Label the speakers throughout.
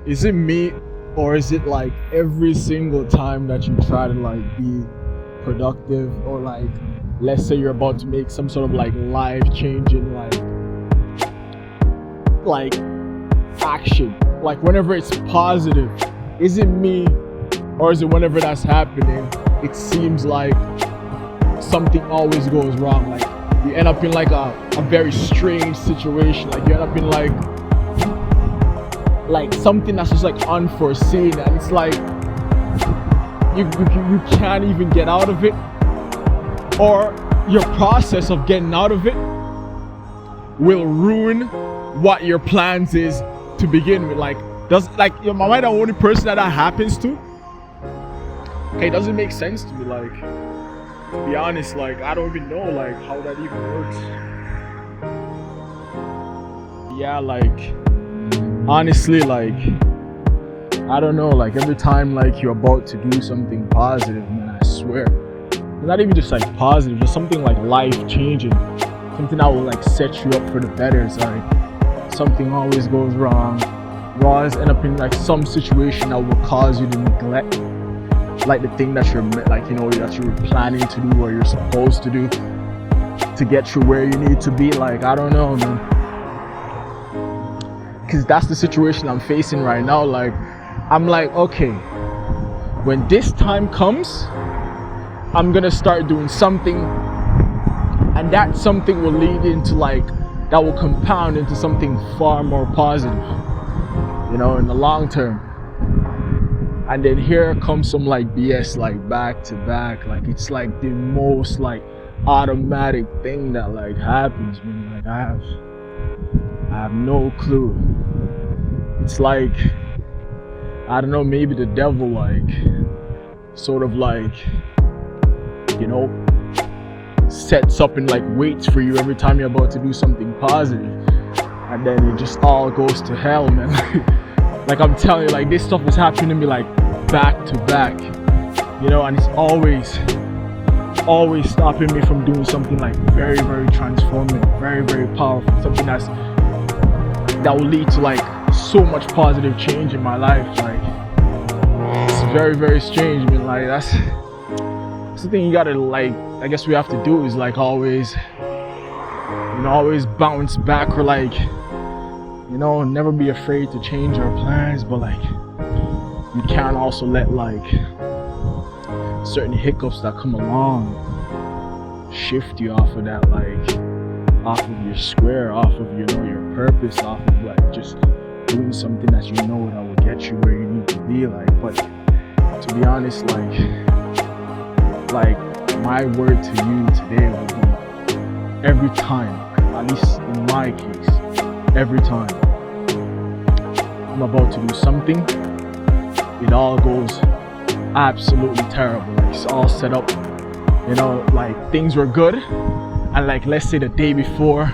Speaker 1: is it me, or is it like every single time that you try to like be productive, or like let's say you're about to make some sort of like life changing like action, like whenever it's positive, is it me, or is it whenever that's happening it seems like something always goes wrong? Like you end up in like a very strange situation, like you end up in like something that's just like unforeseen, and it's like you can't even get out of it, or your process of getting out of it will ruin what your plans is to begin with. Like, does like am I the only person that happens to? Okay, it doesn't make sense to me. Like, to be honest, like I don't even know like how that even works. Yeah, like honestly, like I don't know, like every time like you're about to do something positive, man, I swear, not even just like positive, just something like life changing, something that will like set you up for the better. It's like something always goes wrong. You always end up in like some situation that will cause you to neglect like the thing that you're like, you know, that you were planning to do or you're supposed to do to get you where you need to be. Like I don't know, man, because that's the situation I'm facing right now. Like I'm like, okay, when this time comes, I'm gonna start doing something, and that something will lead into like, that will compound into something far more positive, you know, in the long term. And then here comes some like BS, like back to back. Like it's like the most like automatic thing that like happens, man. Like I have no clue. It's like, I don't know, maybe the devil like sort of like, you know, sets up and like waits for you every time you're about to do something positive, and then it just all goes to hell, man. Like I'm telling you, like this stuff is happening to me like back to back, you know, and it's always stopping me from doing something like very, very transformative, very, very powerful, something that will lead to like so much positive change in my life. Like it's very, very strange, man. Like that's the thing you gotta like, I guess we have to do is like always, you know, always bounce back, or like, you know, never be afraid to change our plans. But like you can't also let like certain hiccups that come along shift you off of that, like off of your square, off of, you know, your purpose, off of like just doing something that you know that will get you where you need to be. Like, but to be honest, like my word to you today would be, every time, at least in my case, every time I'm about to do something, it all goes absolutely terrible. Like it's all set up, you know, like things were good, and like let's say the day before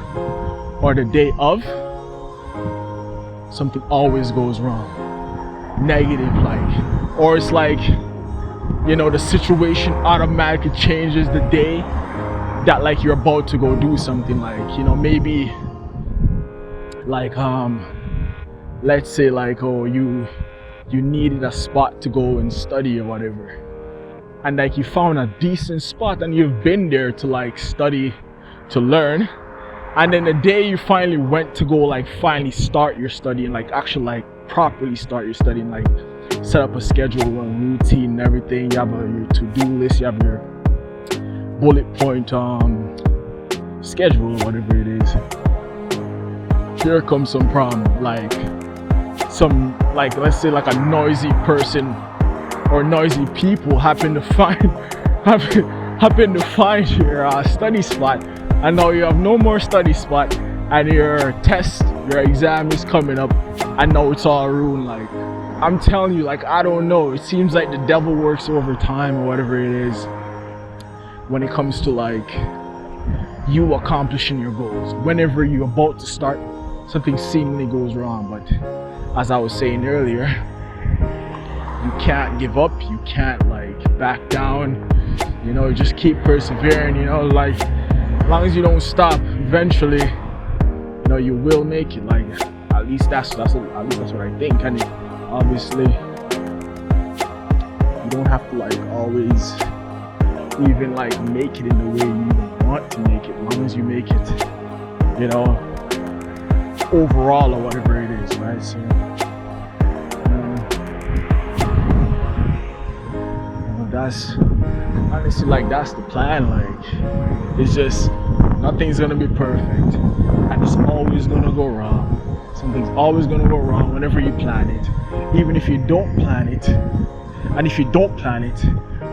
Speaker 1: or the day of, something always goes wrong, negative, like, or it's like, you know, the situation automatically changes the day that like you're about to go do something. Like, you know, maybe like let's say like, oh, you needed a spot to go and study or whatever, and like you found a decent spot and you've been there to like study, to learn, and then the day you finally went to go like finally start your study and like actually like properly start your study and like set up a schedule, a routine and everything, you have your to-do list, you have your bullet point schedule or whatever it is, here comes some problem, like some, like let's say like a noisy person or noisy people happen to find your study spot, and now you have no more study spot, and your test, your exam is coming up, and now it's all ruined. Like I'm telling you, like I don't know, it seems like the devil works over time or whatever it is when it comes to like you accomplishing your goals. Whenever you're about to start, something seemingly goes wrong. But as I was saying earlier, you can't give up, you can't like back down, you know, just keep persevering, you know, like as long as you don't stop, eventually, you know, you will make it. Like at least that's what I think. And obviously, you don't have to like always even like make it in the way you even want to make it, as long as you make it, you know, overall or whatever it is, right? So that's honestly like that's the plan. Like it's just nothing's gonna be perfect, and it's always gonna go wrong. Something's always gonna go wrong whenever you plan it, even if you don't plan it. And if you don't plan it,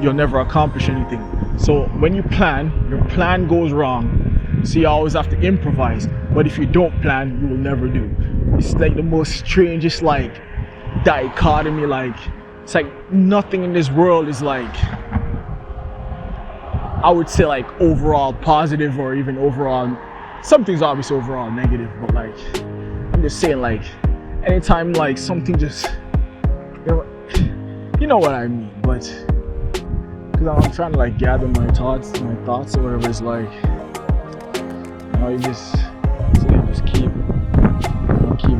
Speaker 1: you'll never accomplish anything. So when you plan, your plan goes wrong, so you always have to improvise. But if you don't plan, you will never do. It's like the most strangest like dichotomy. Like it's like nothing in this world is like, I would say like overall positive or even overall, something's obviously overall negative, but like I'm just saying like anytime like something just, you know what I mean, but because I'm trying to like gather my thoughts or whatever, it's like, you know, you just keep doing